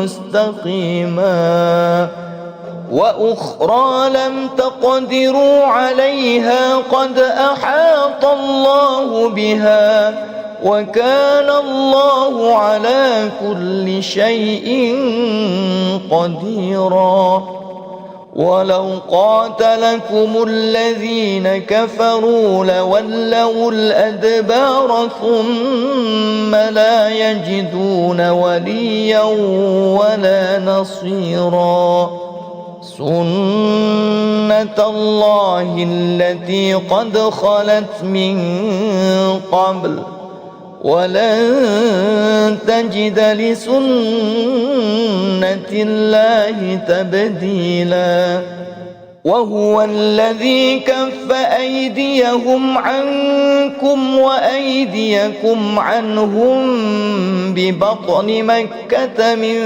مستقيما وأخرى لم تقدروا عليها قد أحاط الله بها وكان الله على كل شيء قديرا ولو قاتلكم الذين كفروا لولوا الأدبار ثم لا يجدون وليا ولا نصيرا سنة الله التي قد خلت من قبل ولن تجد لسنة الله تبديلا وهو الذي كف أيديهم عنكم وأيديكم عنهم ببطن مكة من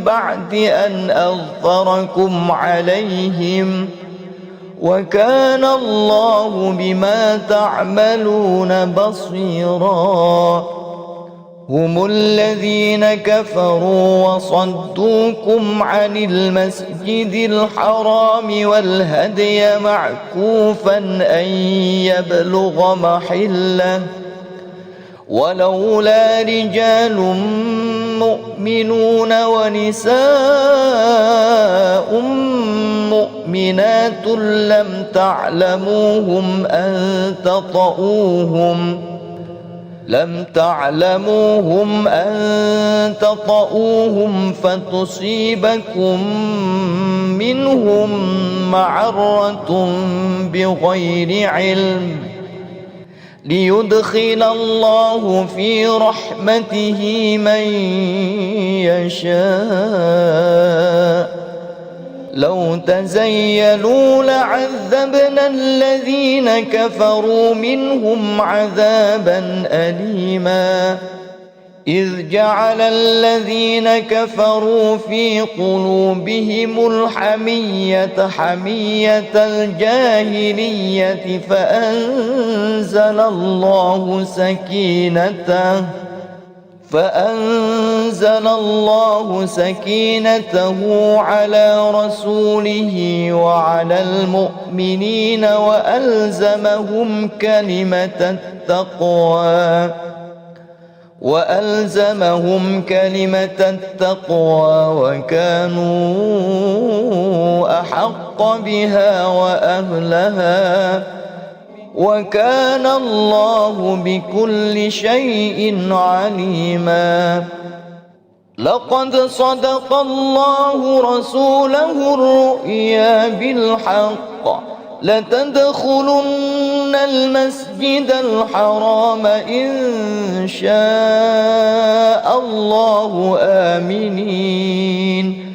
بعد أن أظفركم عليهم وكان الله بما تعملون بصيرا هم الذين كفروا وصدوكم عن المسجد الحرام والهدي معكوفا أن يبلغ محله ولولا رجال مؤمنون ونساء مؤمنات لم تعلموهم أن تطؤوهم فتصيبكم منهم معرة بغير علم ليدخل الله في رحمته من يشاء لو تزيلوا لعذبنا الذين كفروا منهم عذابا أليما إذ جعل الذين كفروا في قلوبهم الحمية حمية الجاهلية فأنزل الله سكينته على رسوله وعلى المؤمنين وألزمهم كلمة التقوى وكانوا أحق بها وأهلها وكان الله بكل شيء عليما لقد صدق الله رسوله الرؤيا بالحق لتدخلن المسجد الحرام إن شاء الله آمنين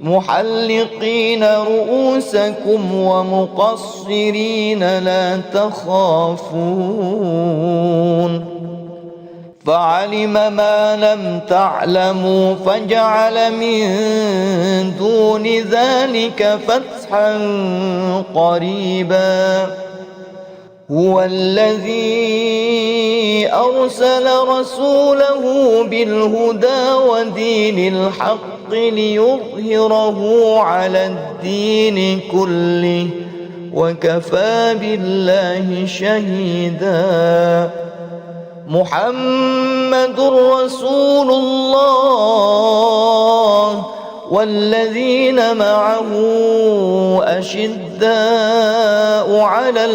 محلقين رؤوسكم ومقصرين لا تخافون فعلم ما لم تعلموا فجعل من دون ذلك فتحا قريبا هو الذي أرسل رسوله بالهدى ودين الحق ليظهره على الدين كله وكفى بالله شهيدا محمد رسول الله والذين معه أشداء على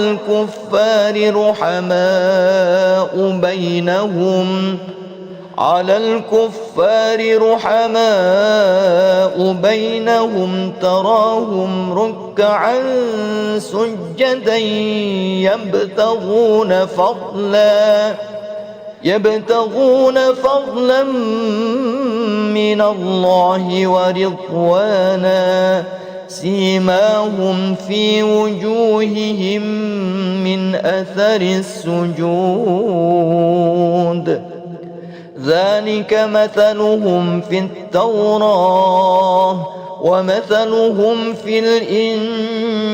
الكفار رحماء بينهم تراهم ركعا سجدا يبتغون فضلا من الله ورضوانا سيماهم في وجوههم من أثر السجود ذلك مثلهم في التوراة ومثلهم في الإنجيل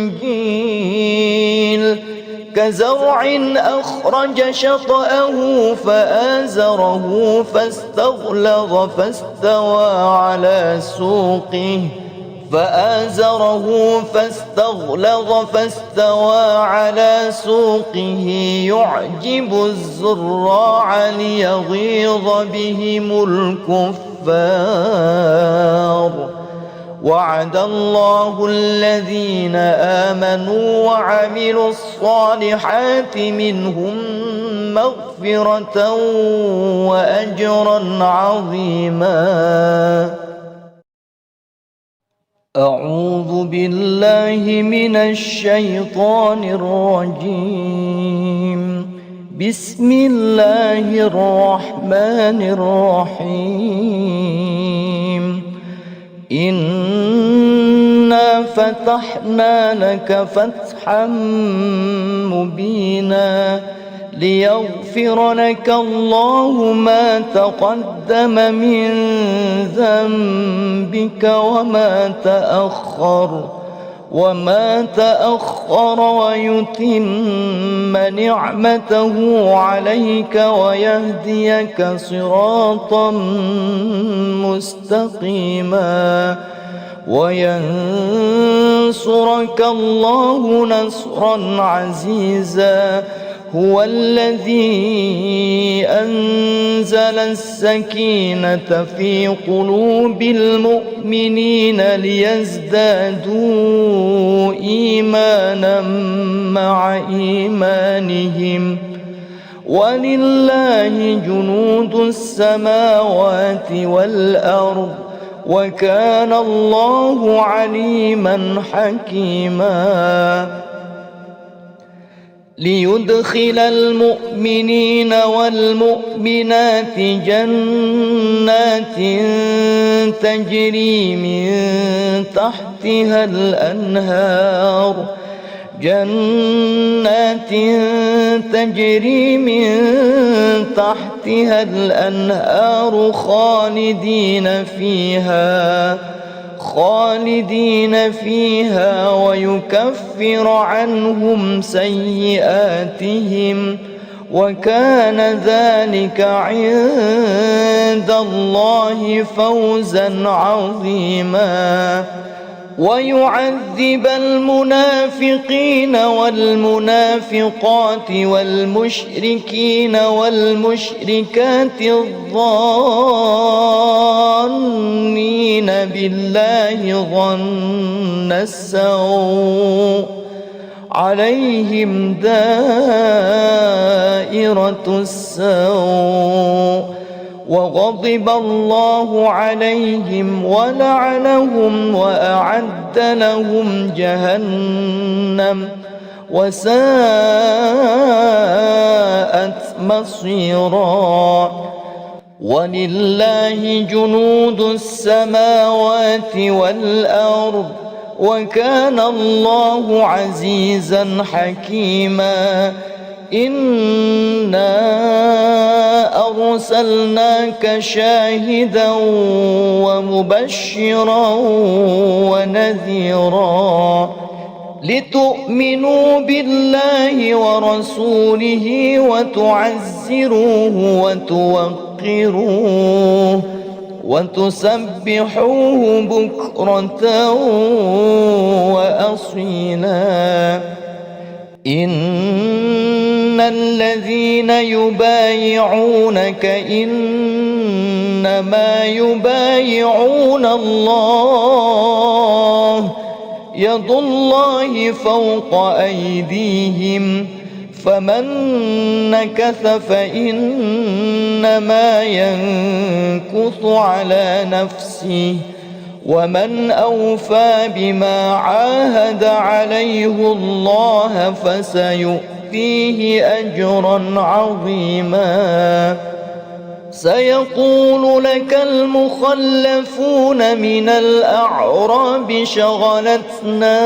كزرع أخرج شطأه فآزره فاستغلظ فاستوى على سوقه يعجب الزراع ليغيظ بهم الكفار. وعد الله الذين آمنوا وعملوا الصالحات منهم مغفرة وأجرا عظيما. أعوذ بالله من الشيطان الرجيم. بسم الله الرحمن الرحيم. إنا فتحنا لك فتحا مبينا ليغفر لك الله ما تقدم من ذنبك وما تأخر ويتم نعمته عليك ويهديك صراطا مستقيما وينصرك الله نصرا عزيزا. هو الذي أنزل السكينة في قلوب المؤمنين ليزدادوا إيمانا مع إيمانهم ولله جنود السماوات والأرض وكان الله عليما حكيما. ليدخل المؤمنين والمؤمنات جنات تجري من تحتها الأنهار خالدين فيها ويكفر عنهم سيئاتهم وكان ذلك عند الله فوزا عظيما. ويعذب المنافقين والمنافقات والمشركين والمشركات الظانين بالله ظن السوء عليهم دائرة السوء وغضب الله عليهم ولعنهم وأعد لهم جهنم وساءت مصيرا. ولله جنود السماوات والأرض وكان الله عزيزا حكيما. إنا أرسلناك شاهدا ومبشرا ونذيرا لتؤمنوا بالله ورسوله وتعزروه وتوقروه وتسبحوه بكرة وأصيلا. إن الذين يبايعونك إنما يبايعون الله يد الله فوق أيديهم فمن نكث فإنما ينكث على نفسه ومن أوفى بما عاهد عليه الله فسيؤتيه أجرا عظيما. سيقول لك المخلفون من الأعراب شغلتنا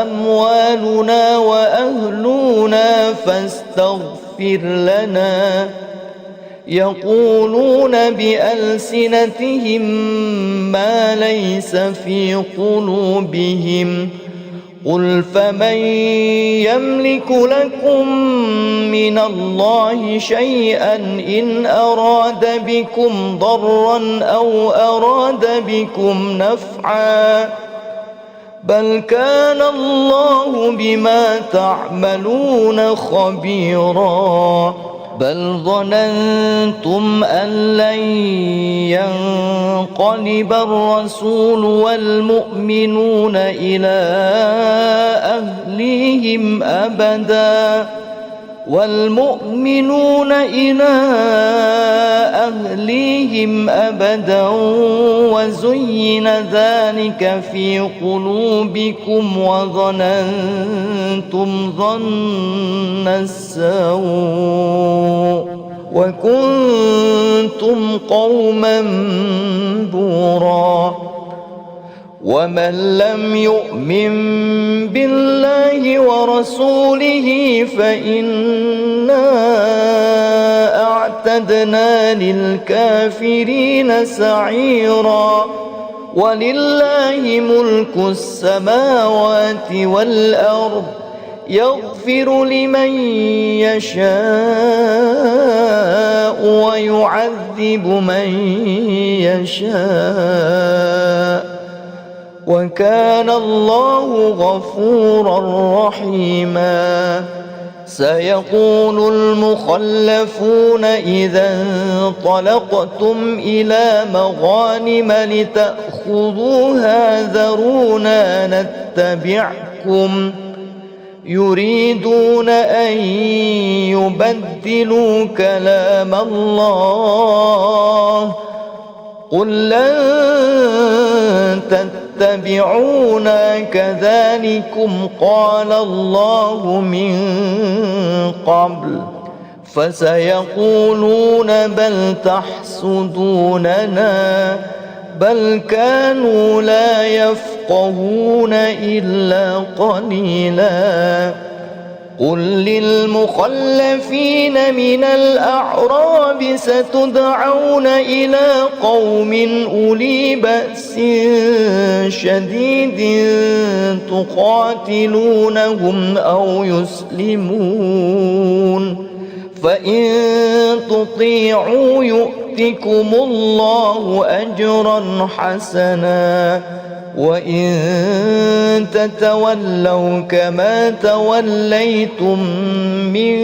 أموالنا وأهلنا فاستغفر لنا. يقولون بألسنتهم ما ليس في قلوبهم قل فمن يملك لكم من الله شيئا إن أراد بكم ضرا أو أراد بكم نفعا بل كان الله بما تعملون خبيرا بل ظننتم أن لن ينقلب الرسول والمؤمنون إلى أهليهم أبدا وزين ذلك في قلوبكم وظننتم ظن السوء وكنتم قوما بورا ومن لم يؤمن بالله ورسوله فإنا أعتدنا للكافرين سعيرا ولله ملك السماوات والأرض يغفر لمن يشاء ويعذب من يشاء وكان الله غفورا رحيما سيقول المخلفون إذا انطلقتم إلى مغانم لتأخذوها ذرونا نتبعكم يريدون أن يبدلوا كلام الله قل لن تتبعونا كذلكم قال الله من قبل فسيقولون بل تحسدوننا بل كانوا لا يفقهون إلا قليلا قل للمخلفين من الأعراب ستدعون إلى قوم أولي بأس شديد تقاتلونهم أو يسلمون فإن تطيعوا يؤتكم الله أجرا حسنا وإن تتولوا كما توليتم من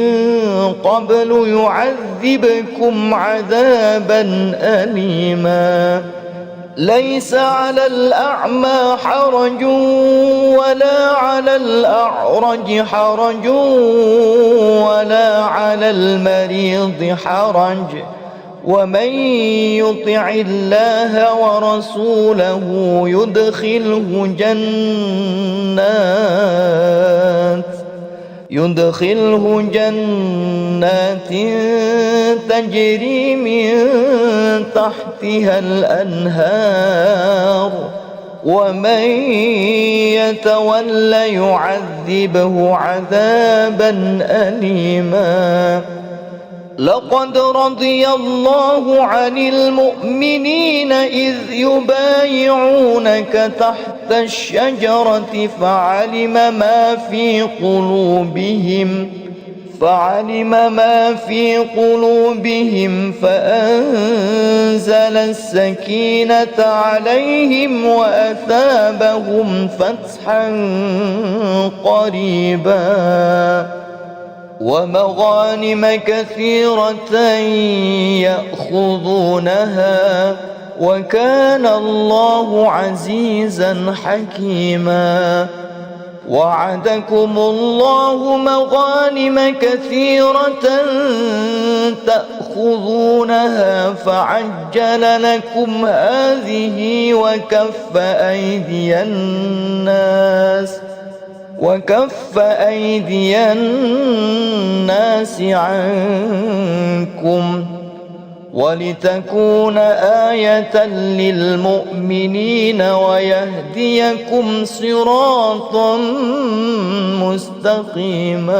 قبل يعذبكم عذابا أليما ليس على الأعمى حرج ولا على الأعرج حرج ولا على المريض حرج ومن يطع الله ورسوله يدخله جنات تجري من تحتها الأنهار ومن يتول يعذبه عذابا أليما لقد رضي الله عن المؤمنين إذ يبايعونك تحت الشجرة فعلم ما في قلوبهم فأنزل السكينة عليهم وأثابهم فتحا قريبا ومغانم كثيرة يأخذونها وكان الله عزيزا حكيما وعدكم الله مغانم كثيرة تأخذونها فعجل لكم هذه وكف أيدي الناس عنكم ولتكون آية للمؤمنين ويهديكم صراطا مستقيما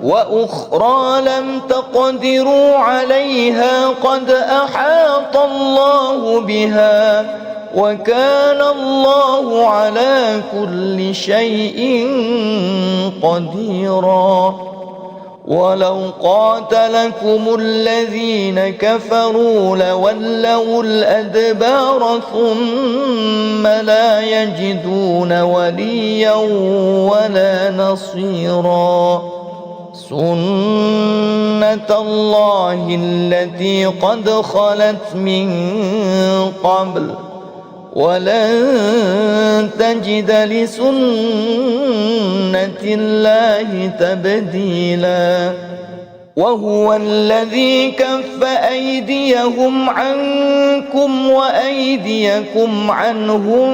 وأخرى لم تقدروا عليها قد أحاط الله بها وكان الله على كل شيء قديرا ولو قاتلكم الذين كفروا لولوا الأدبار ثم لا يجدون وليا ولا نصيرا سنة الله التي قد خلت من قبل ولن تجد لسنة الله تبديلا وهو الذي كف أيديهم عنكم وأيديكم عنهم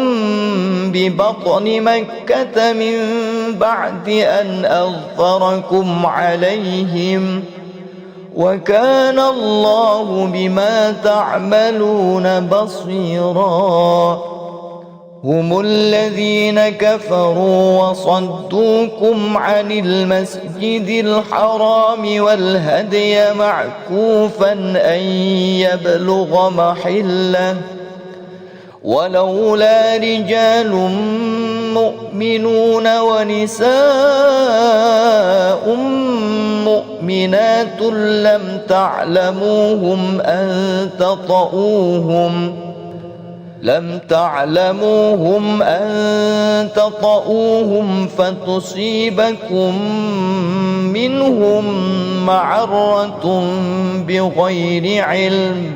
ببطن مكة من بعد أن أظفركم عليهم وكان الله بما تعملون بصيرا هم الذين كفروا وصدوكم عن المسجد الحرام والهدي معكوفا أن يبلغ محله ولولا رجال مؤمنون ونساء مؤمنات لم تعلموهم أن تطؤوهم فتصيبكم منهم معرة بغير علم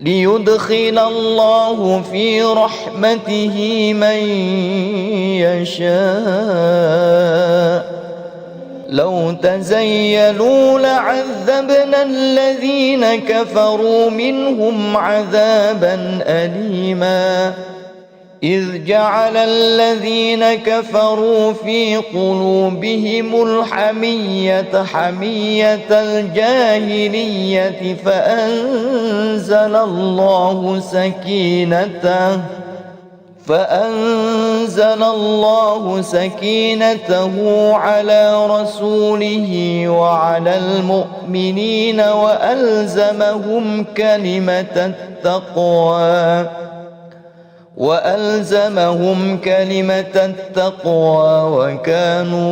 ليدخل الله في رحمته من يشاء لو تزيلوا لعذبنا الذين كفروا منهم عذابا أليما إذ جعل الذين كفروا في قلوبهم الحمية حمية الجاهلية فأنزل الله سكينته على رسوله وعلى المؤمنين وألزمهم كلمة التقوى وكانوا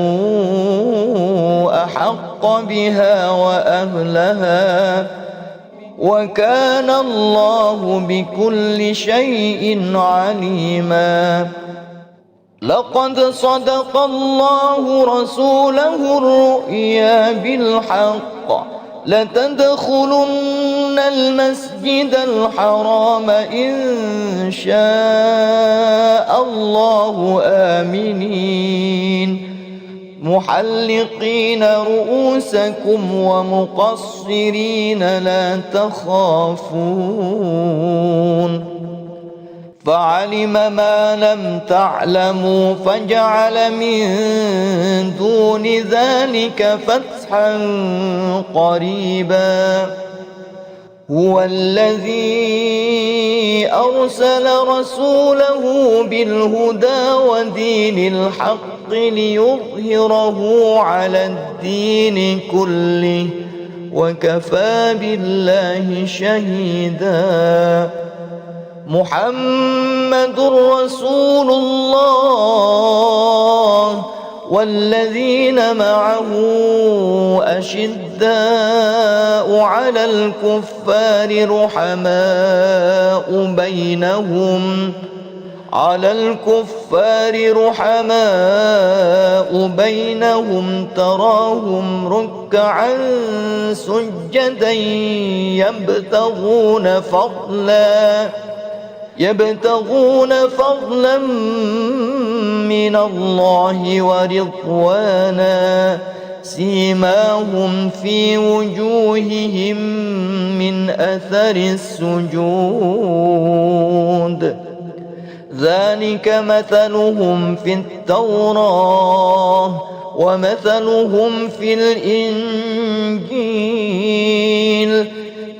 أحق بها وأهلها وكان الله بكل شيء عليما لقد صدق الله رسوله الرؤيا بالحق لتدخلن المسجد الحرام إن شاء الله آمنين محلقين رؤوسكم ومقصرين لا تخافون فعلم ما لم تعلموا فجعل من دون ذلك فتحا قريبا هو الذي أرسل رسوله بالهدى ودين الحق ليظهره على الدين كله وكفى بالله شهيدا محمد رسول الله والذين معه أشداء على الكفار رحماء بينهم تراهم ركعا سجدا يبتغون فضلا من الله ورضوانا سيماهم في وجوههم من أثر السجود ذلك مثلهم في التوراة ومثلهم في الإنجيل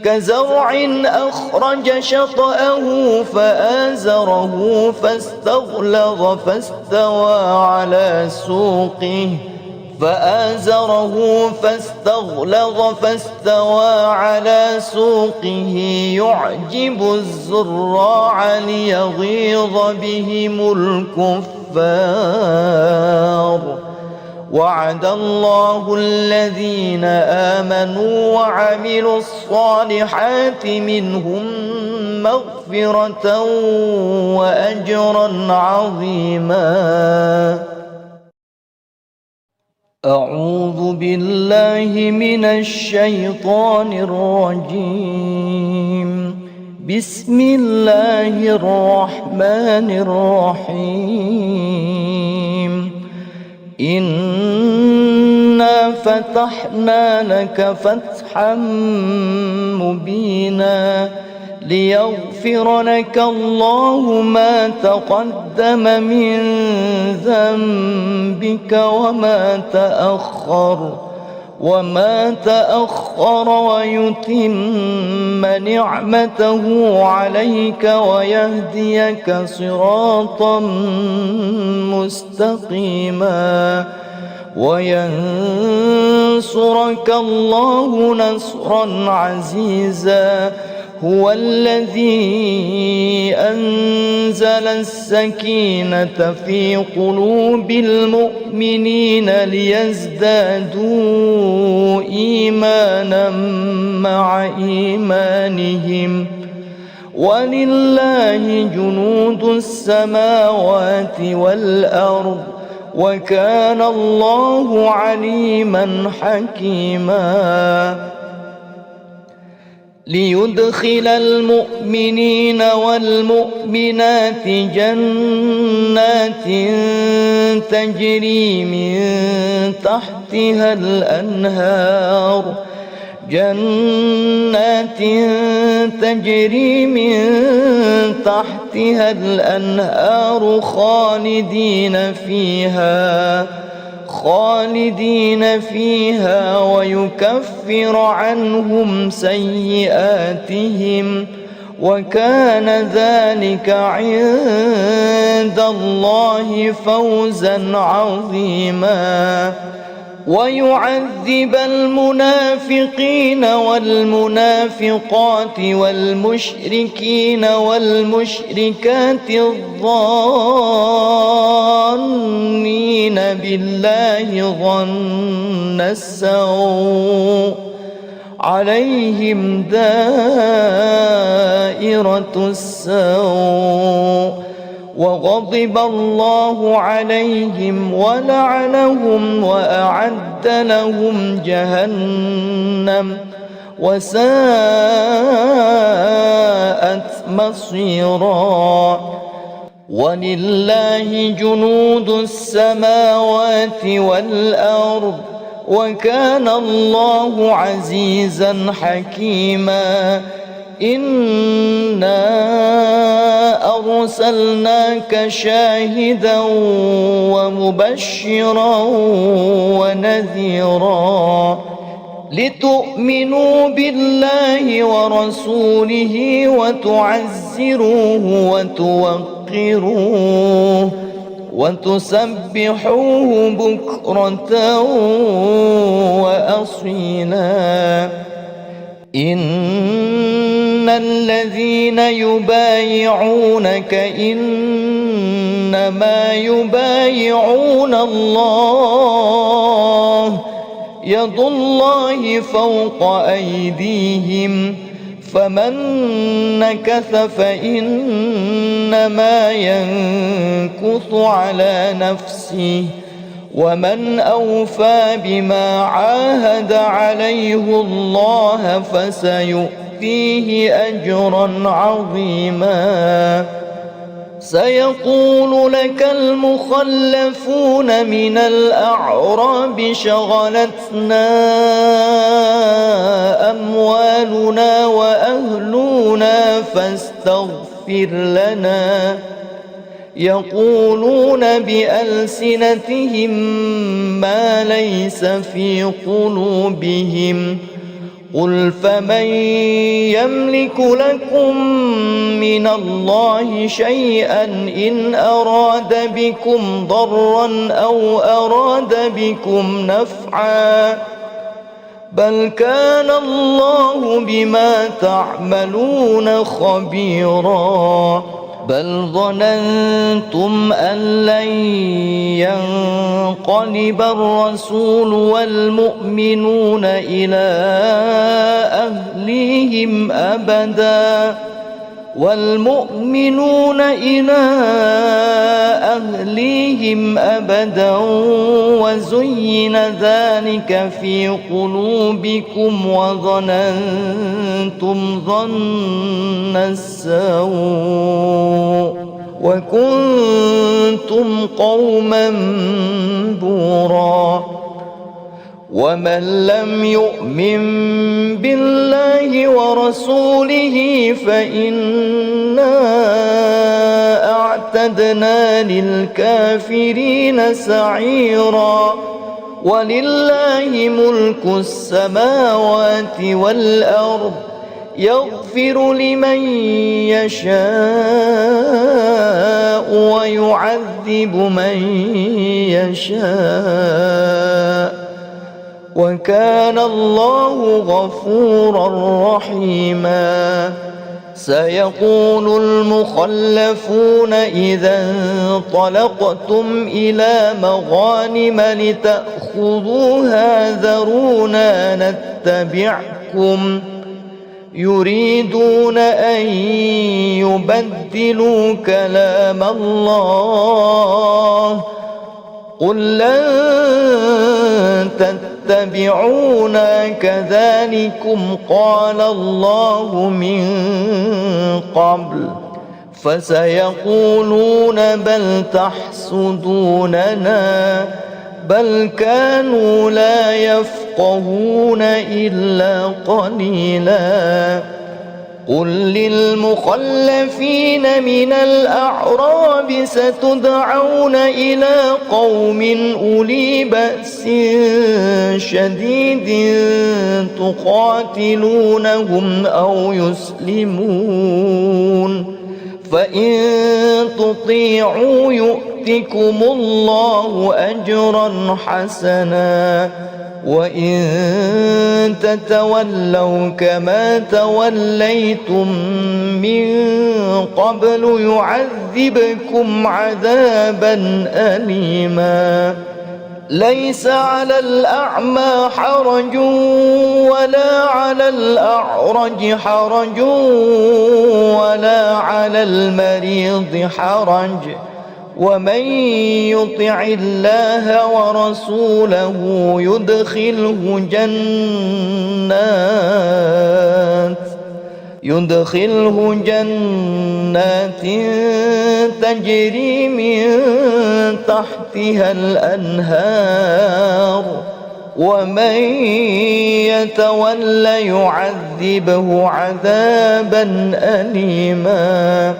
كزرع أخرج شطأه فآزره فاستغلظ فاستوى على سوقه فآزره فاستغلظ فاستوى على سوقه يعجب الزراع ليغيظ بهم الكفار وعد الله الذين آمنوا وعملوا الصالحات منهم مغفرة وأجرا عظيما. أعوذ بالله من الشيطان الرجيم. بسم الله الرحمن الرحيم. إنا فتحنا لك فتحا مبينا ليغفر لك الله ما تقدم من ذنبك وما تأخر ويتم نعمته عليك ويهديك صراطا مستقيما وينصرك الله نصرا عزيزا. هو الذي أنزل السكينة في قلوب المؤمنين ليزدادوا إيمانا مع إيمانهم ولله جنود السماوات والأرض وكان الله عليما حكيما. ليدخل المؤمنين والمؤمنات جنات تجري من تحتها الأنهار خالدين فيها ويكفر عنهم سيئاتهم وكان ذلك عند الله فوزا عظيما. ويعذب المنافقين والمنافقات والمشركين والمشركات الظانين بالله ظن السوء عليهم دائرة السوء وغضب الله عليهم ولعنهم وأعد لهم جهنم وساءت مصيرا. ولله جنود السماوات والأرض وكان الله عزيزا حكيما. إنا أرسلناك شاهدا ومبشرا ونذيرا لتؤمنوا بالله ورسوله وتعزروه وتوقروه وتسبحوه بكرة وأصيلا. إن الذين يبايعونك إنما يبايعون الله يد الله فوق أيديهم فمن نكث فإنما ينكث على نفسه ومن أوفى بما عاهد عليه الله فسيؤتيه أجرا عظيما. سيقول لك المخلفون من الأعراب شغلتنا أموالنا وأهلنا فاستغفر لنا. يقولون بألسنتهم ما ليس في قلوبهم قل فمن يملك لكم من الله شيئا إن أراد بكم ضرا أو أراد بكم نفعا بل كان الله بما تعملون خبيرا بل ظننتم أن لن ينقلب الرسول والمؤمنون إلى أهليهم أبدا وزين ذلك في قلوبكم وظننتم ظن السوء وكنتم قوما بورا ومن لم يؤمن بالله ورسوله فإنا أعتدنا للكافرين سعيرا ولله ملك السماوات والأرض يغفر لمن يشاء ويعذب من يشاء وكان الله غفورا رحيما سيقول المخلفون إذا انطلقتم إلى مغانم لتأخذوها ذرونا نتبعكم يريدون أن يبدلوا كلام الله قل لن تتبعونا كذلكم قال الله من قبل فسيقولون بل تحسدوننا بل كانوا لا يفقهون إلا قليلا قل للمخلفين من الأعراب ستدعون إلى قوم أولي بأس شديد تقاتلونهم أو يسلمون فإن تطيعوا يؤتكم الله أجرا حسنا وإن تتولوا كما توليتم من قبل يعذبكم عذابا أليما ليس على الأعمى حرج ولا على الأعرج حرج ولا على المريض حرج ومن يطع الله ورسوله يدخله جنات تجري من تحتها الأنهار ومن يتول يعذبه عذابا أليما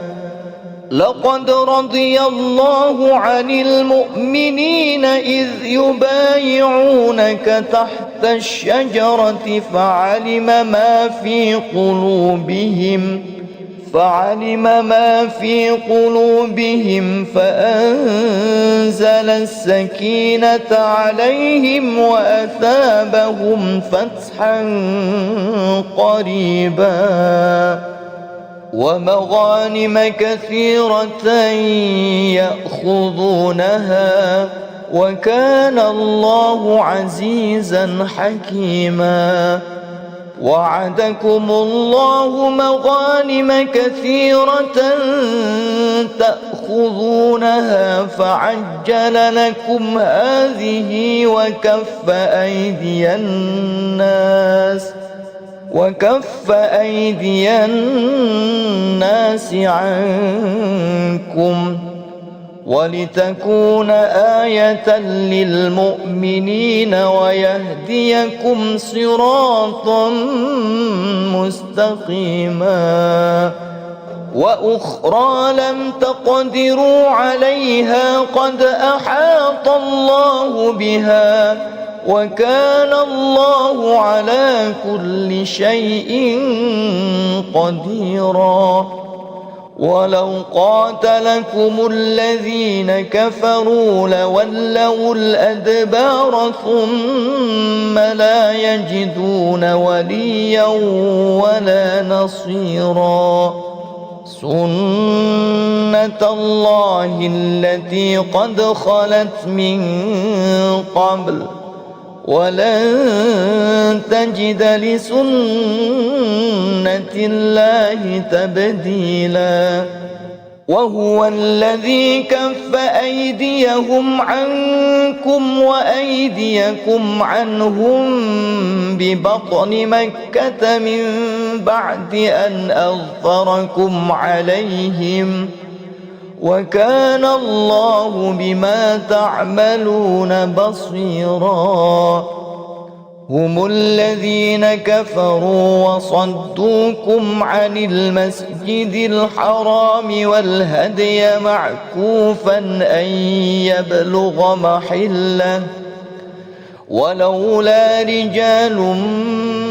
لقد رضي الله عن المؤمنين إذ يبايعونك تحت الشجرة فعلم ما في قلوبهم فأنزل السكينة عليهم وأثابهم فتحا قريبا ومغانم كثيرة يأخذونها وكان الله عزيزا حكيما وعدكم الله مغانم كثيرة تأخذونها فعجل لكم هذه وكف أيدي الناس عنكم ولتكون آية للمؤمنين ويهديكم صراطا مستقيما وأخرى لم تقدروا عليها قد أحاط الله بها وكان الله على كل شيء قديرا ولو قاتلكم الذين كفروا لولوا الأدبار ثم لا يجدون وليا ولا نصيرا سنة الله التي قد خلت من قبل ولن تجد لسنة الله تبديلا وهو الذي كف أيديهم عنكم وأيديكم عنهم ببطن مكة من بعد أن أظفركم عليهم وكان الله بما تعملون بصيرا هم الذين كفروا وصدوكم عن المسجد الحرام والهدي معكوفا أن يبلغ محله ولولا رجال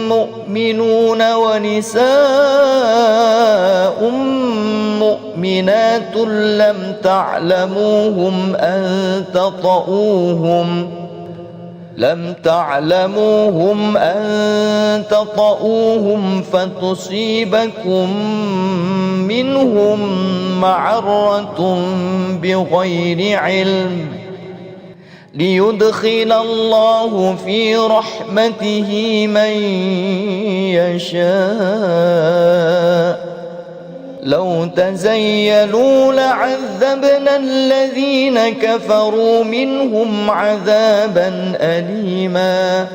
مؤمنون ونساء مؤمنات لم تعلموهم أن تطؤوهم فتصيبكم منهم معرة بغير علم ليدخل الله في رحمته من يشاء لو تزيلوا لعذبنا الذين كفروا منهم عذابا أليما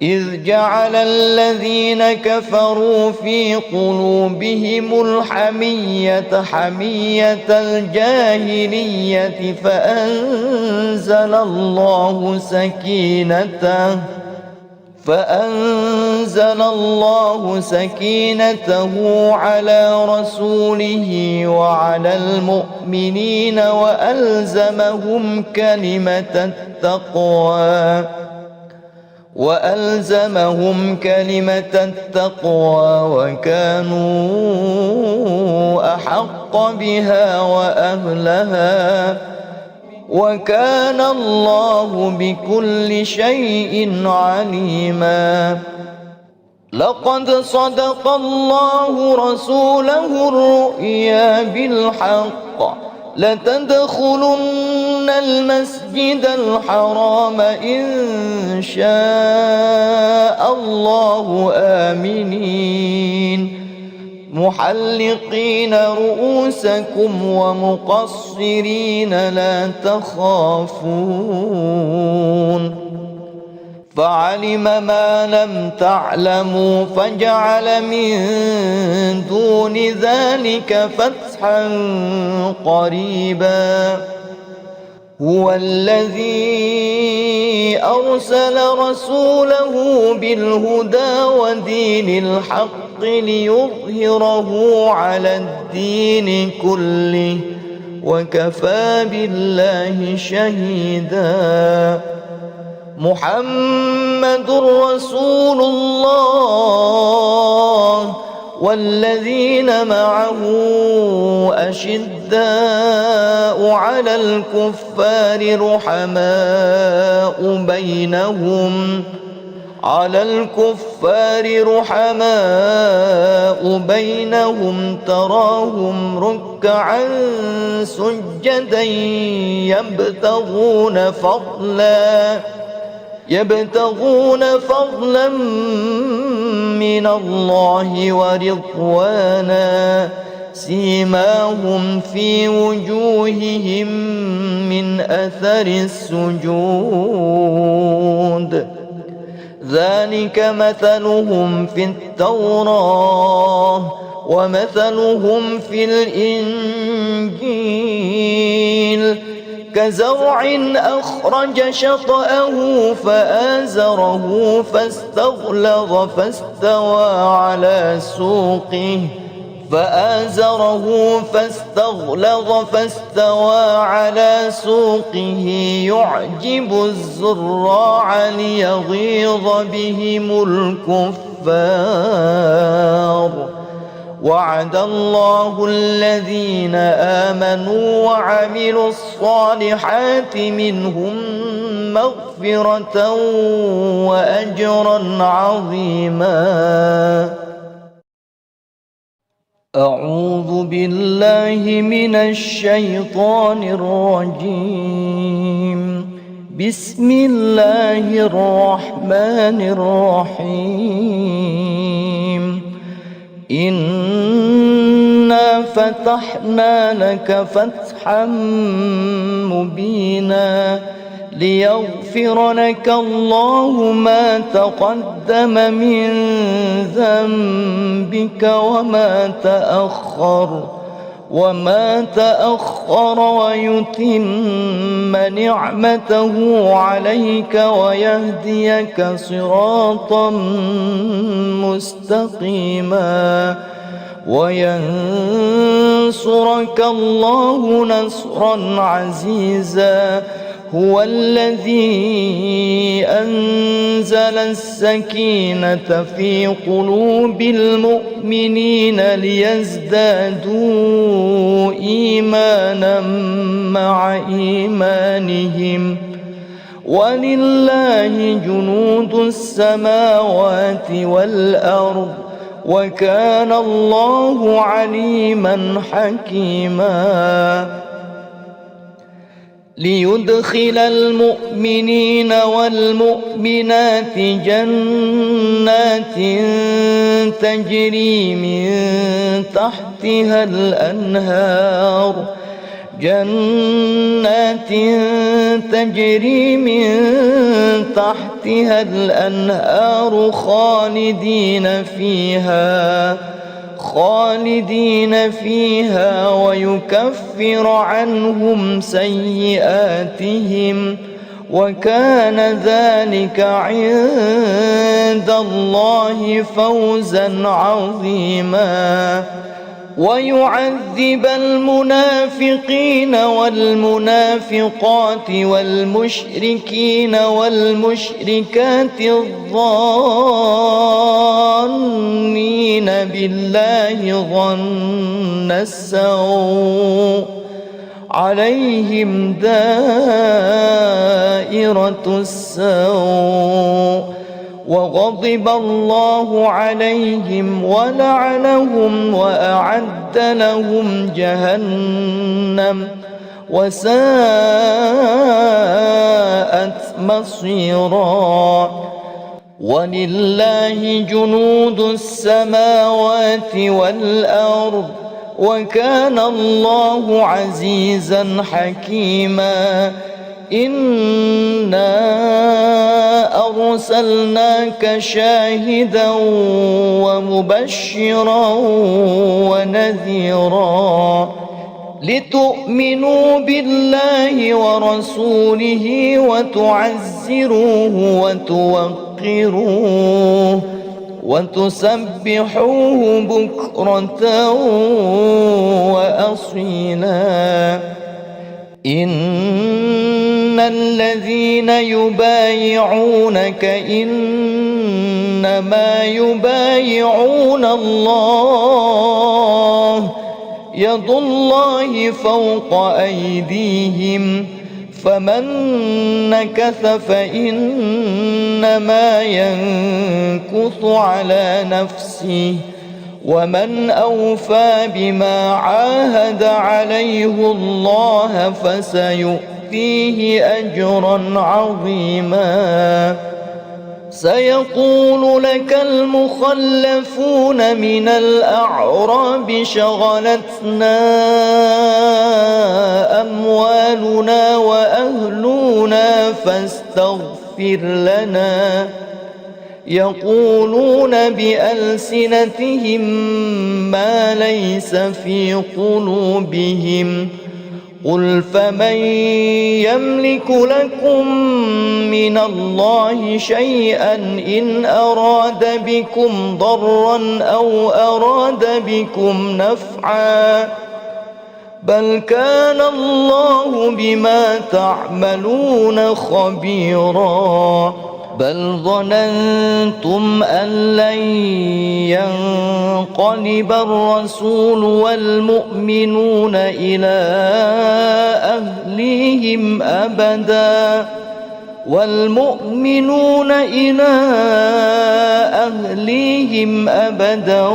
إذ جعل الذين كفروا في قلوبهم الحمية حمية الجاهلية فأنزل الله سكينته على رسوله وعلى المؤمنين وألزمهم كلمة التقوى وكانوا أحق بها وأهلها وكان الله بكل شيء عليما لقد صدق الله رسوله الرؤيا بالحق لتدخلن المسجد الحرام إن شاء الله آمنين محلقين رؤوسكم ومقصرين لا تخافون فعلم ما لم تعلموا فجعل من دون ذلك فتحا قريبا هو الذي أرسل رسوله بالهدى ودين الحق ليظهره على الدين كله وكفى بالله شهيدا محمد رسول الله والذين معه أشداء على الكفار رحماء بينهم تراهم ركعا سجدا يبتغون فضلا من الله ورضوانا سيماهم في وجوههم من أثر السجود ذلك مثلهم في التوراة ومثلهم في الإنجيل كزرع أخرج شطأه فآزره فاستغلظ فاستوى فآزره فاستغلظ فاستوى على سوقه يعجب الزراع ليغيظ بهم الكفار وعد الله الذين آمنوا وعملوا الصالحات منهم مغفرة وأجرا عظيما. أعوذ بالله من الشيطان الرجيم. بسم الله الرحمن الرحيم. إنا فتحنا لك فتحا مبينا ليغفر لك الله ما تقدم من ذنبك وما تأخر ويتم نعمته عليك ويهديك صراطا مستقيما وينصرك الله نصرا عزيزا. هو الذي أنزل السكينة في قلوب المؤمنين ليزدادوا إيمانا مع إيمانهم ولله جنود السماوات والأرض وكان الله عليما حكيما. ليدخل المؤمنين والمؤمنات جنات تجري من تحتها الأنهار خالدين فيها ويكفر عنهم سيئاتهم وكان ذلك عند الله فوزا عظيما. ويعذب المنافقين والمنافقات والمشركين والمشركات الظانين بالله ظن السوء عليهم دائرة السوء وغضب الله عليهم ولعنهم وأعد لهم جهنم وساءت مصيرا. ولله جنود السماوات والأرض وكان الله عزيزا حكيما. إنا أرسلناك شاهدا ومبشرا ونذيرا لتؤمنوا بالله ورسوله وتعزروه وتوقروه وتسبحوه بكرة وأصيلا. إن الذين يبايعونك إنما يبايعون الله يد الله فوق أيديهم فمن نكث فإنما ينكث على نفسه ومن أوفى بما عاهد عليه الله فسيؤتيه أجرا عظيما. سيقول لك المخلفون من الأعراب شغلتنا أموالنا وأهلنا فاستغفر لنا يقولون بألسنتهم ما ليس في قلوبهم قل فمن يملك لكم من الله شيئا إن أراد بكم ضرا أو أراد بكم نفعا بل كان الله بما تعملون خبيرا بل ظننتم أن لن ينقلب الرسول والمؤمنون إلى أهليهم أبدا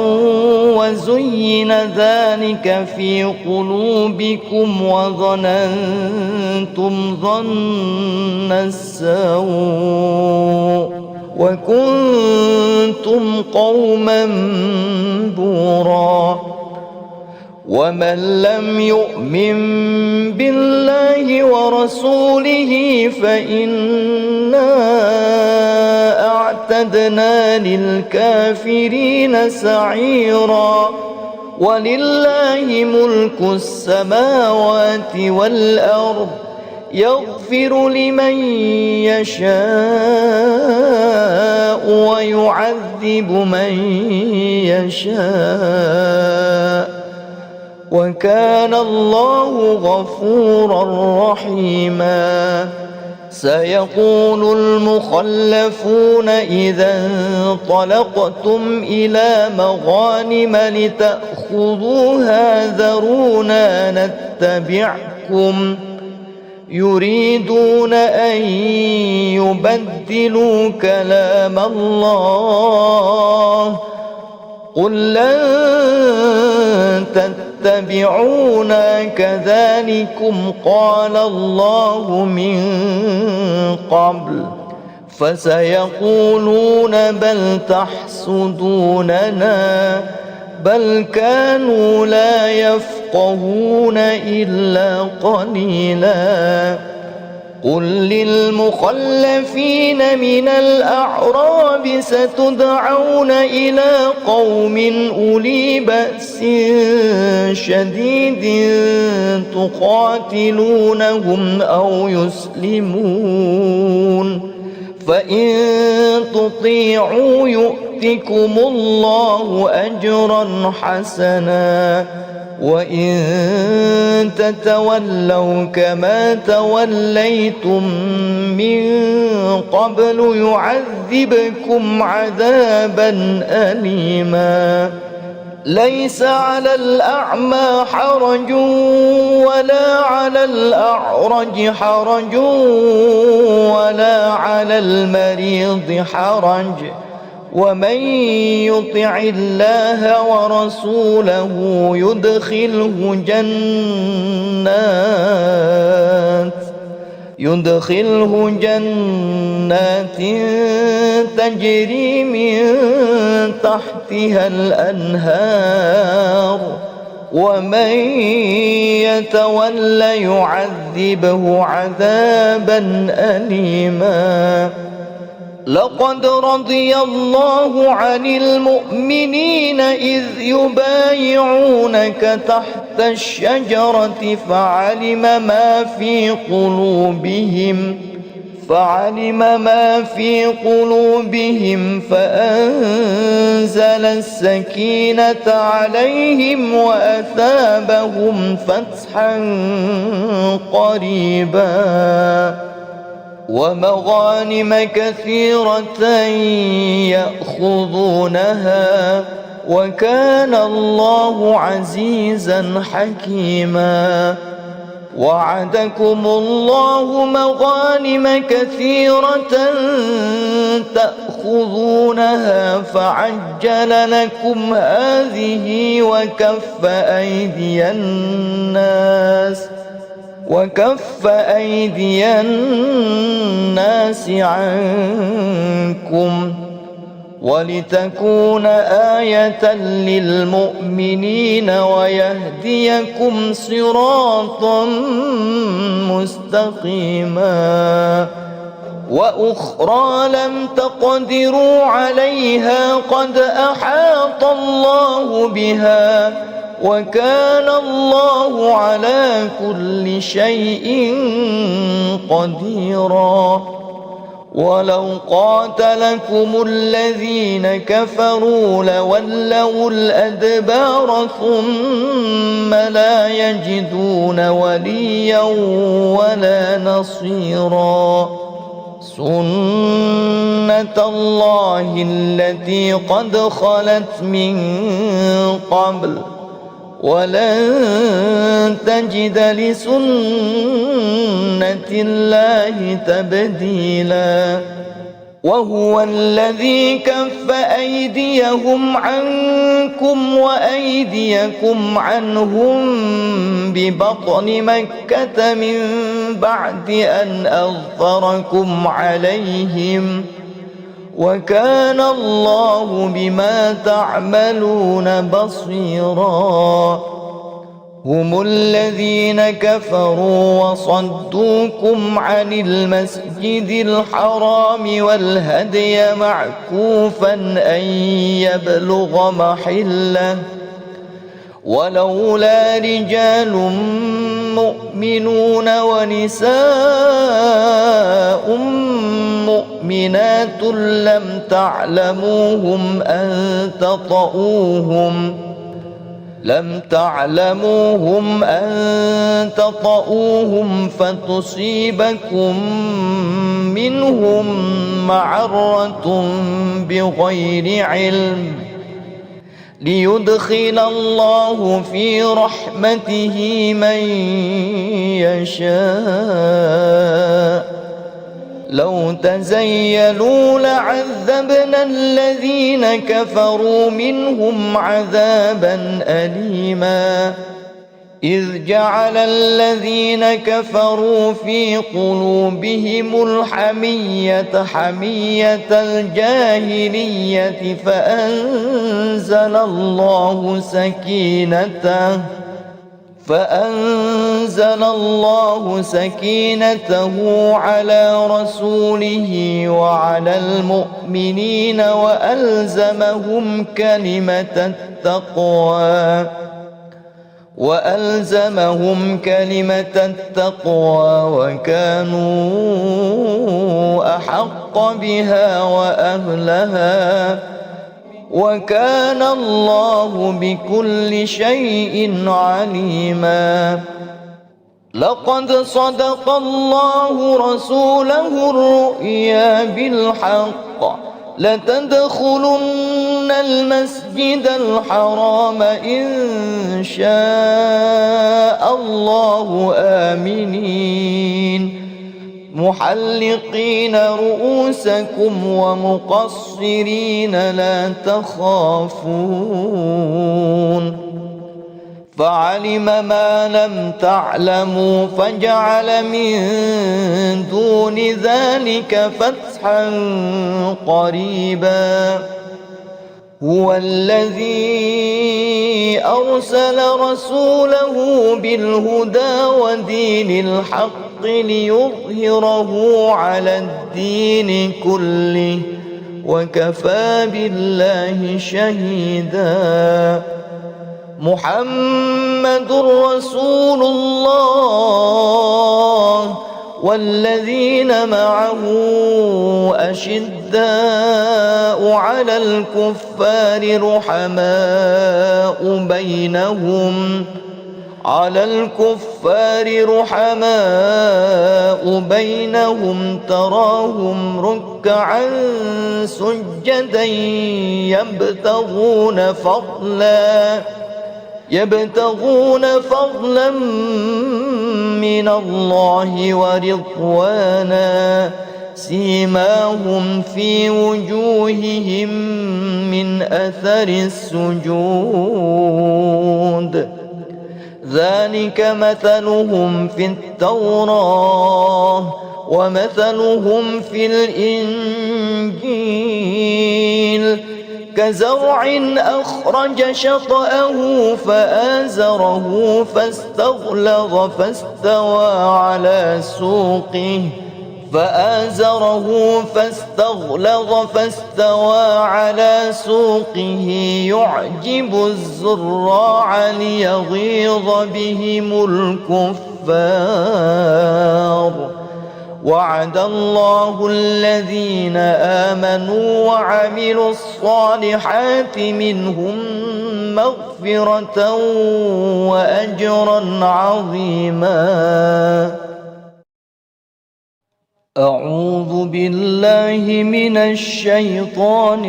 وزين ذلك في قلوبكم وظننتم ظن السوء وكنتم قوما بورا ومن لم يؤمن بالله ورسوله فإنا أعتدنا للكافرين سعيرا ولله ملك السماوات والأرض يغفر لمن يشاء ويعذب من يشاء وكان الله غفورا رحيما سيقول المخلفون إذا انطلقتم إلى مغانم لتأخذوها ذرونا نتبعكم يريدون أن يبدلوا كلام الله قل لن تتبعونا كذلكم قال الله من قبل فسيقولون بل تحسدوننا بل كانوا لا يفقهون إلا قليلا قل للمخلفين من الأعراب ستدعون إلى قوم أولي بأس شديد تقاتلونهم أو يسلمون فإن تطيعوا يؤتكم الله أجرا حسنا وإن تتولوا كما توليتم من قبل يعذبكم عذابا أليما ليس على الأعمى حرج ولا على الأعرج حرج ولا على المريض حرج ومن يطع الله ورسوله يدخله جنات تجري من تحتها الأنهار ومن يتول يعذبه عذابا أليما لقد رضي الله عن المؤمنين إذ يبايعونك تحت الشجرة فعلم ما في قلوبهم فأنزل السكينة عليهم وأثابهم فتحا قريبا ومغانم كثيرة يأخذونها وكان الله عزيزا حكيما وعدكم الله مغانم كثيرة تأخذونها فعجل لكم هذه وكف أيدي الناس عنكم ولتكون آية للمؤمنين ويهديكم صراطا مستقيما وأخرى لم تقدروا عليها قد أحاط الله بها وكان الله على كل شيء قديرا ولو قاتلكم الذين كفروا لولوا الأدبار ثم لا يجدون وليا ولا نصيرا سنة الله التي قد خلت من قبل ولن تجد لسنة الله تبديلا وهو الذي كف أيديهم عنكم وأيديكم عنهم ببطن مكة من بعد أن أظفركم عليهم وكان الله بما تعملون بصيرا هم الذين كفروا وصدوكم عن المسجد الحرام والهدي معكوفا أن يبلغ محله ولولا رجال مؤمنون ونساء مؤمنات لم تعلموهم أن تطؤوهم فتصيبكم منهم معرة بغير علم ليدخل الله في رحمته من يشاء لو تزيلوا لعذبنا الذين كفروا منهم عذابا أليما إذ جعل الذين كفروا في قلوبهم الحمية حمية الجاهلية فأنزل الله سكينته على رسوله وعلى المؤمنين وألزمهم كلمة التقوى وكانوا أحق بها وأهلها وكان الله بكل شيء عليما لقد صدق الله رسوله الرؤيا بالحق لتدخلن المسجد الحرام إن شاء الله آمنين محلقين رؤوسكم ومقصرين لا تخافون فعلم ما لم تعلموا فجعل من دون ذلك فتحا قريبا هو الذي أرسل رسوله بالهدى ودين الحق ليظهره على الدين كله وكفى بالله شهيدا محمد رسول الله والذين معه أشداء على الكفار رحماء بينهم تراهم ركعا سجدا يبتغون فضلا من الله ورضوانا سيماهم في وجوههم من أثر السجود ذلك مثلهم في التوراة ومثلهم في الإنجيل كزرع أخرج شطأه فآزره فاستغلظ فاستوى على سوقه فآزره فاستغلظ فاستوى على سوقه يعجب الزراع ليغيظ بهم الكفار. وعد الله الذين آمنوا وعملوا الصالحات منهم مغفرة وأجرا عظيما. أعوذ بالله من الشيطان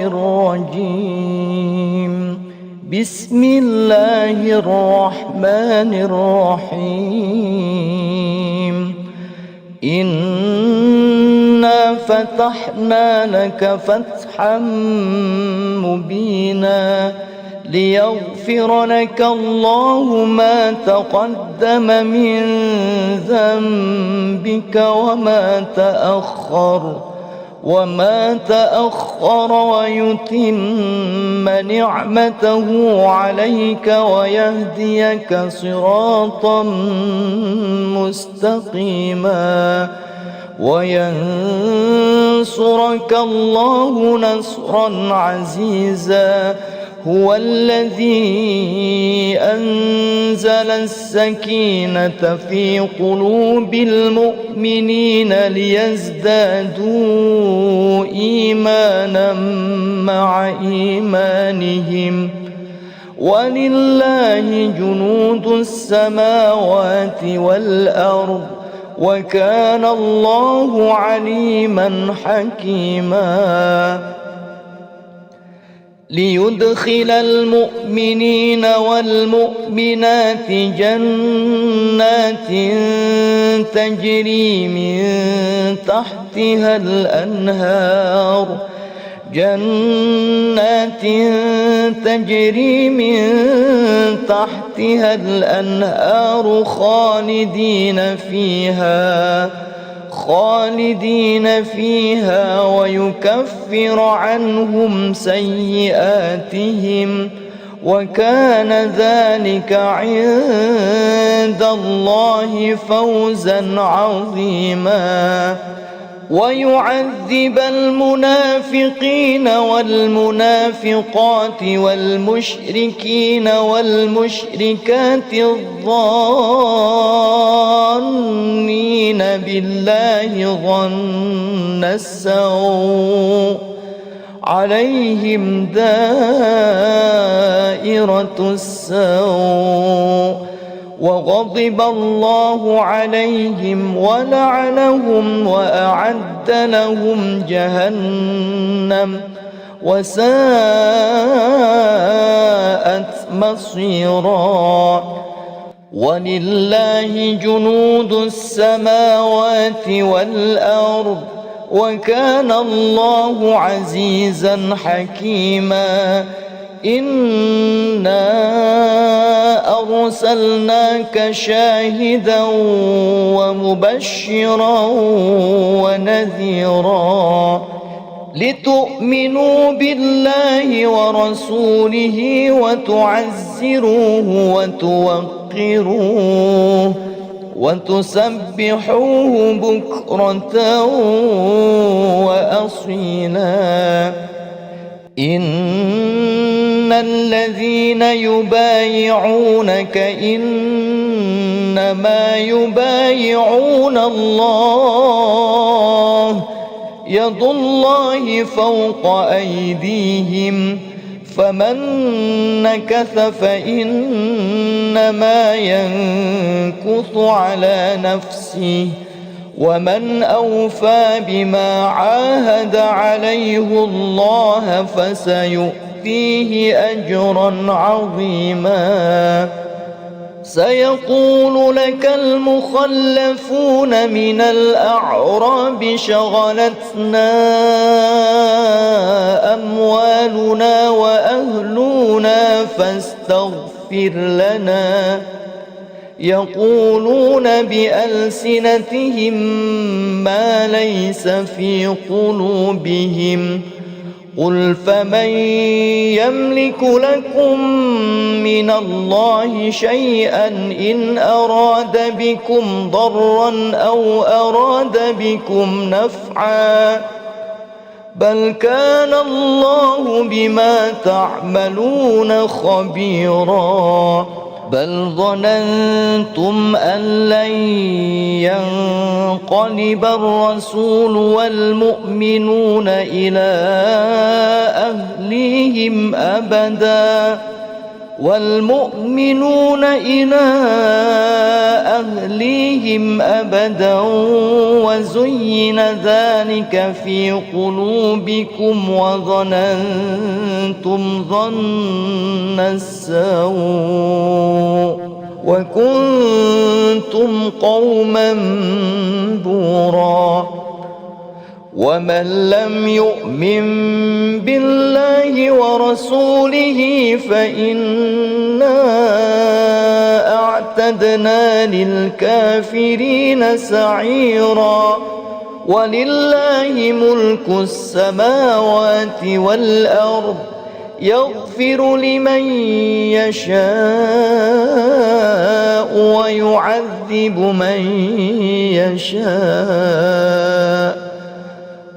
الرجيم. بسم الله الرحمن الرحيم. إنا فتحنا لك فتحا مبينا ليغفر لك الله ما تقدم من ذنبك وما تأخر ويتم نعمته عليك ويهديك صراطا مستقيما وينصرك الله نصرا عزيزا. هو الذي أنزل السكينة في قلوب المؤمنين ليزدادوا إيمانا مع إيمانهم ولله جنود السماوات والأرض وكان الله عليما حكيما. ليدخل المؤمنين والمؤمنات جنات تجري من تحتها الأنهار خالدين فيها ويكفر عنهم سيئاتهم وكان ذلك عند الله فوزا عظيما. ويعذب المنافقين والمنافقات والمشركين والمشركات الظانين بالله ظن السوء عليهم دائرة السوء وغضب الله عليهم ولعنهم وأعد لهم جهنم وساءت مصيرا. ولله جنود السماوات والأرض وكان الله عزيزا حكيما. إنا أرسلناك شاهدا ومبشرا ونذيرا لتؤمنوا بالله ورسوله وتعزروه وتوقروه وتسبحوه بكرة وأصيلا. إن الذين يبايعونك إنما يبايعون الله يد الله فوق أيديهم فمن نكث فإنما ينكث على نفسه ومن أوفى بما عاهد عليه الله فسيؤتيه أجرا عظيما. سيقول لك المخلفون من الأعراب شغلتنا أموالنا وأهلنا فاستغفر لنا. يقولون بألسنتهم ما ليس في قلوبهم قل فمن يملك لكم من الله شيئا إن أراد بكم ضرا أو أراد بكم نفعا بل كان الله بما تعملون خبيرا بل ظننتم أن لن ينقلب الرسول والمؤمنون إلى أهليهم أبدا وزين ذلك في قلوبكم وظننتم ظن السوء وكنتم قوما بورا ومن لم يؤمن بالله ورسوله فإنا أعتدنا للكافرين سعيرا ولله ملك السماوات والأرض يغفر لمن يشاء ويعذب من يشاء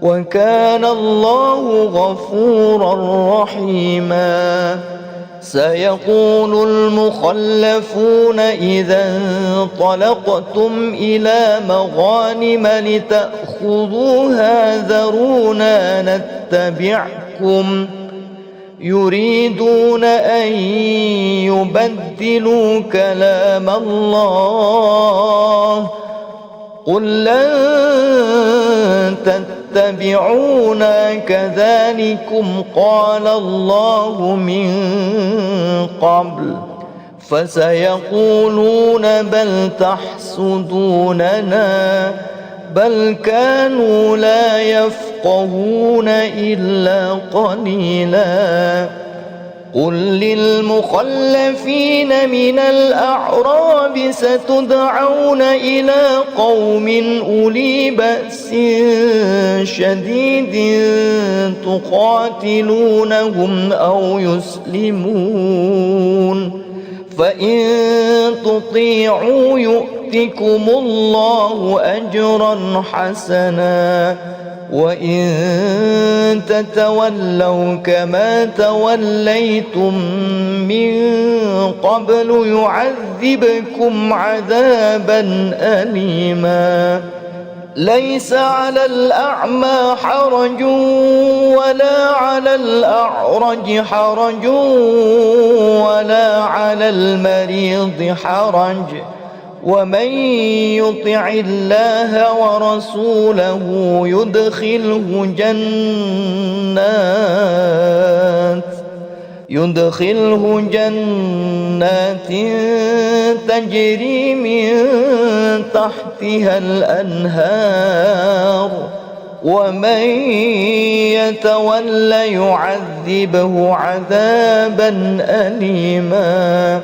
وكان الله غفورا رحيما سيقول المخلفون إذا انطلقتم إلى مغانم لتأخذوها ذرونا نتبعكم يريدون أن يبدلوا كلام الله قل لن تتبعونا كذلكم قال الله من قبل فسيقولون بل تحسدوننا بل كانوا لا يفقهون إلا قليلا قل للمخلفين من الأعراب ستدعون إلى قوم أولي بأس شديد تقاتلونهم أو يسلمون فإن تطيعوا يؤتكم الله أجرا حسنا وإن تتولوا كما توليتم من قبل يعذبكم عذابا أليما ليس على الأعمى حرج ولا على الأعرج حرج ولا على المريض حرج ومن يطع الله ورسوله يدخله جنات تجري من تحتها الأنهار ومن يتول يعذبه عذابا أليما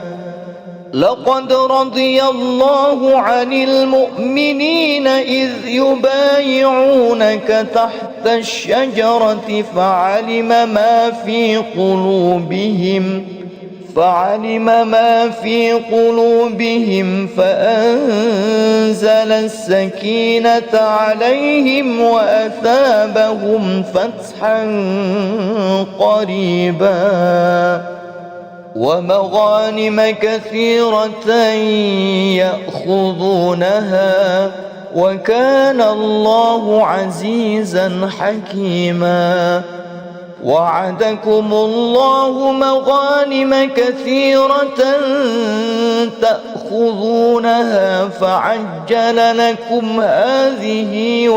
لقد رضي الله عن المؤمنين إذ يبايعونك تحت الشجرة فعلم ما في قلوبهم فأنزل السكينة عليهم وأثابهم فتحا قريبا ومغانم كثيرة يأخذونها وكان الله عزيزا حكيما وعدكم الله مغانم كثيرة تأخذونها فعجل لكم هذه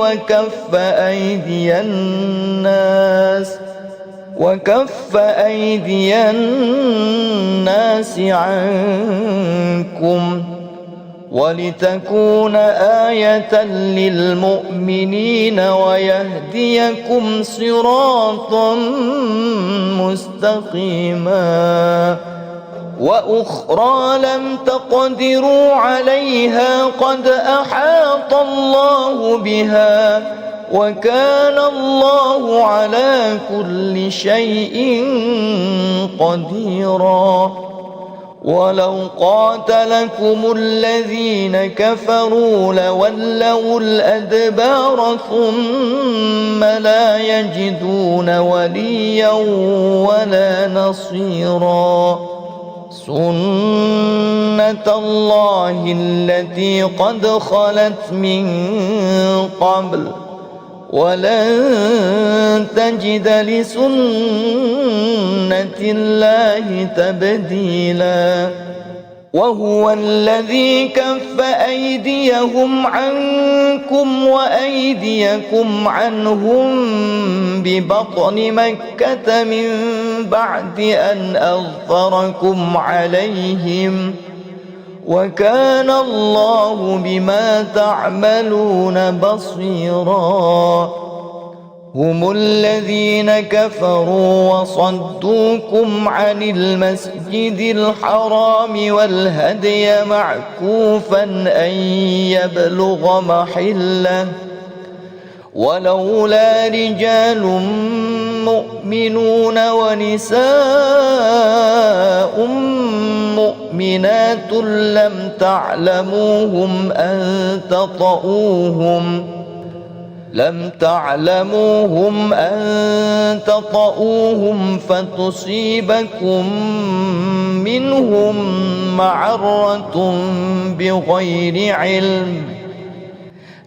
وكف أيدي الناس عنكم ولتكون آية للمؤمنين ويهديكم صراطا مستقيما وأخرى لم تقدروا عليها قد أحاط الله بها وكان الله على كل شيء قديرا ولو قاتلكم الذين كفروا لولوا الأدبار ثم لا يجدون وليا ولا نصيرا سنة الله التي قد خلت من قبل ولن تجد لسنة الله تبديلا وهو الذي كف أيديهم عنكم وأيديكم عنهم ببطن مكة من بعد أن أظفركم عليهم وكان الله بما تعملون بصيرا هم الذين كفروا وصدوكم عن المسجد الحرام والهدي معكوفا أن يبلغ محله ولولا رجال مؤمنون ونساء مؤمنات لم تعلموهم أن تطؤوهم فتصيبكم منهم معرة بغير علم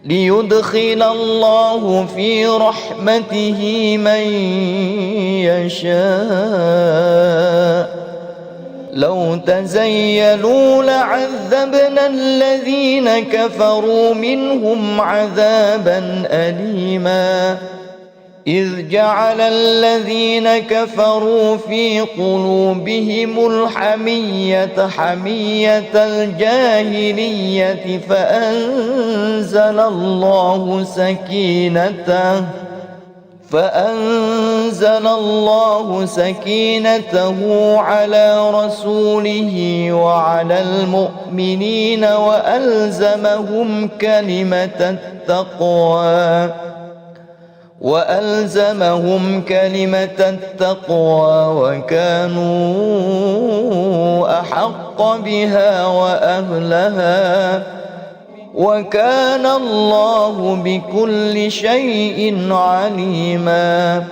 ليدخل الله في رحمته من يشاء لو تزيلوا لعذبنا الذين كفروا منهم عذابا أليما إذ جعل الذين كفروا في قلوبهم الحمية حمية الجاهلية فأنزل الله سكينته على رسوله وعلى المؤمنين وألزمهم كلمة التقوى وكانوا أحق بها وأهلها وكان الله بكل شيء عليما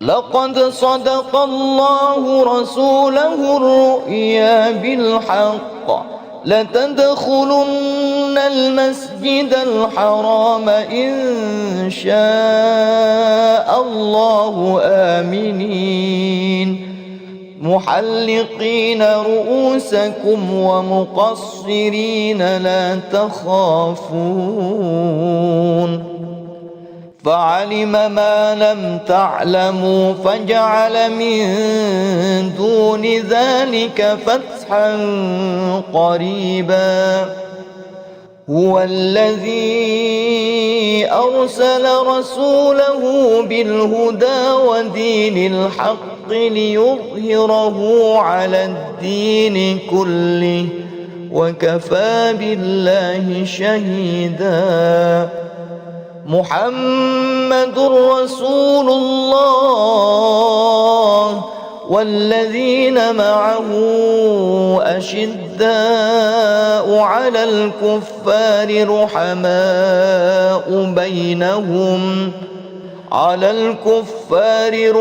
لقد صدق الله رسوله الرؤيا بالحق لتدخلن المسجد الحرام إن شاء الله آمنين محلقين رؤوسكم ومقصرين لا تخافون فعلم ما لم تعلموا فجعل من دون ذلك فتحا قريبا هو الذي أرسل رسوله بالهدى ودين الحق ليظهره على الدين كله وكفى بالله شهيدا محمد رسول الله والذين معه أشداء على الكفار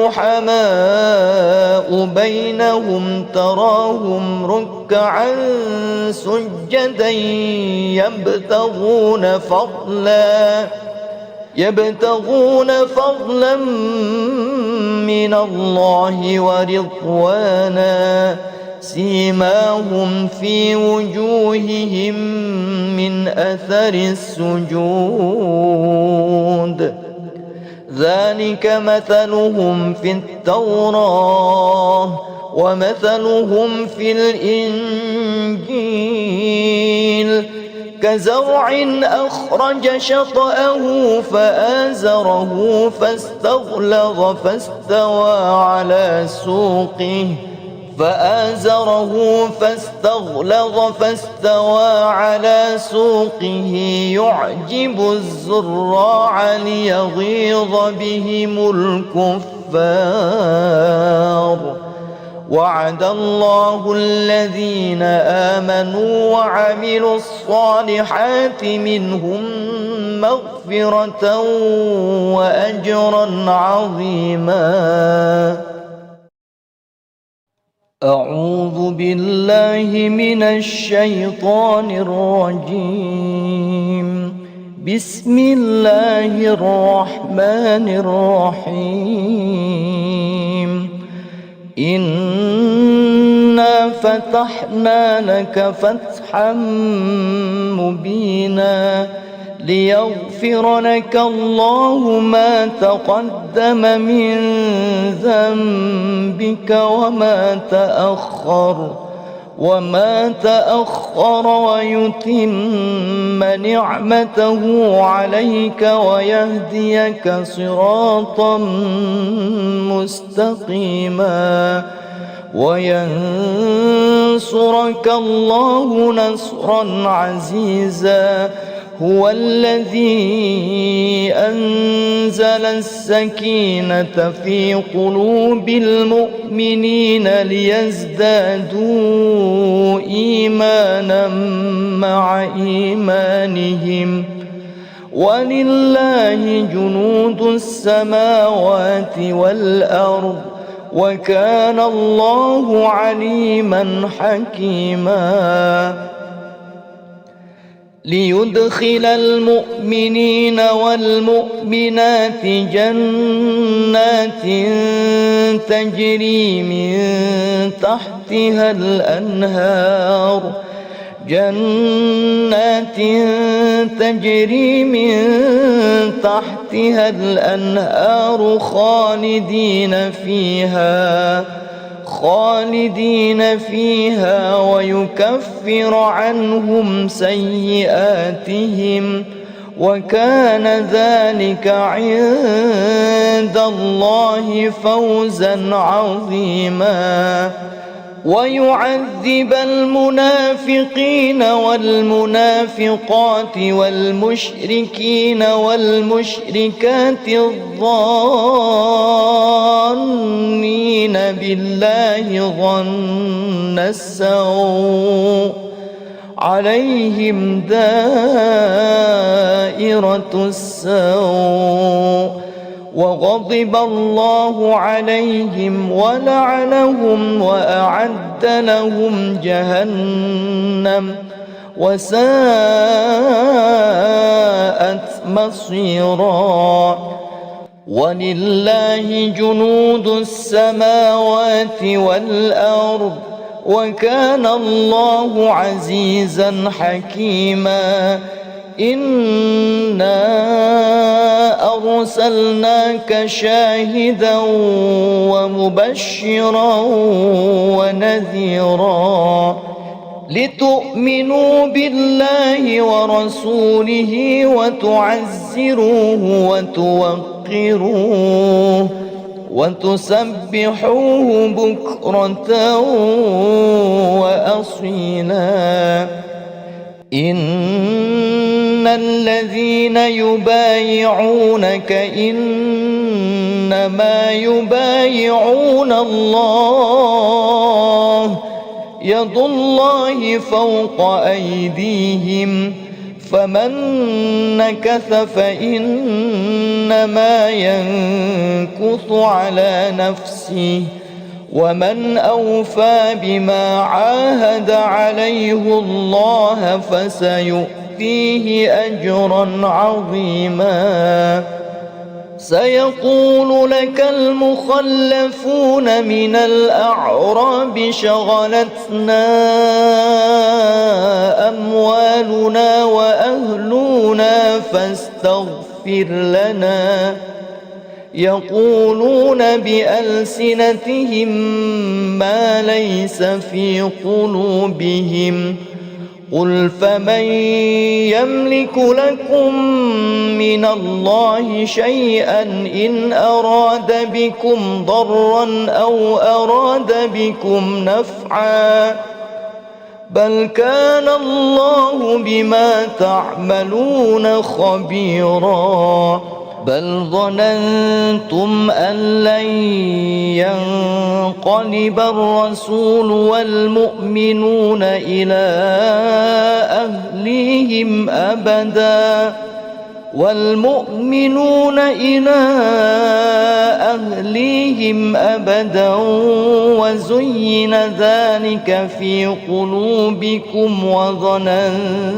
رحماء بينهم تراهم ركعا سجدا يبتغون فضلا من الله ورضوانا سيماهم في وجوههم من أثر السجود ذلك مثلهم في التوراة ومثلهم في الإنجيل كزرع أخرج شطأه فآزره فاستغلظ فاستوى على سوقه فآزره فاستغلظ فاستوى على سوقه يعجب الزراع ليغيظ بهم الكفار وعد الله الذين آمنوا وعملوا الصالحات منهم مغفرة وأجرا عظيما. أعوذ بالله من الشيطان الرجيم. بسم الله الرحمن الرحيم. إنا فتحنا لك فتحا مبينا ليغفر لك الله ما تقدم من ذنبك وما تأخر ويتم نعمته عليك ويهديك صراطا مستقيما وينصرك الله نصرا عزيزا. هو الذي أنزل السكينة في قلوب المؤمنين ليزدادوا إيمانا مع إيمانهم ولله جنود السماوات والأرض وكان الله عليما حكيما. ليدخل المؤمنين والمؤمنات جنات تجري من تحتها الأنهار خالدين فيها ويكفر عنهم سيئاتهم وكان ذلك عند الله فوزا عظيما. ويعذب المنافقين والمنافقات والمشركين والمشركات الظانين بالله ظن السوء عليهم دائرة السوء وغضب الله عليهم ولعنهم وأعد لهم جهنم وساءت مصيرا. ولله جنود السماوات والأرض وكان الله عزيزا حكيما. إنا أرسلناك شاهدا ومبشرا ونذيرا لتؤمنوا بالله ورسوله وتعزروه وتوقروه وتسبحوه بكرة وأصيلا. إن الذين يبايعونك إنما يبايعون الله يد الله فوق أيديهم فمن نكث فإنما ينكث على نفسه ومن أوفى بما عاهد عليه الله فسيؤتيه أجرا عظيما. سيقول لك المخلفون من الأعراب شغلتنا أموالنا وأهلنا فاستغفر لنا. يقولون بألسنتهم ما ليس في قلوبهم قل فمن يملك لكم من الله شيئا إن أراد بكم ضرا أو أراد بكم نفعا بل كان الله بما تعملون خبيرا بل ظننتم أن لن ينقلب الرسول والمؤمنون إلى أهليهم أبدا وزين ذلك في قلوبكم وظننتم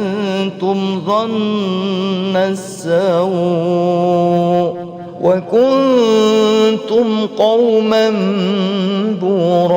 ظن السوء وكنتم قوما بورا.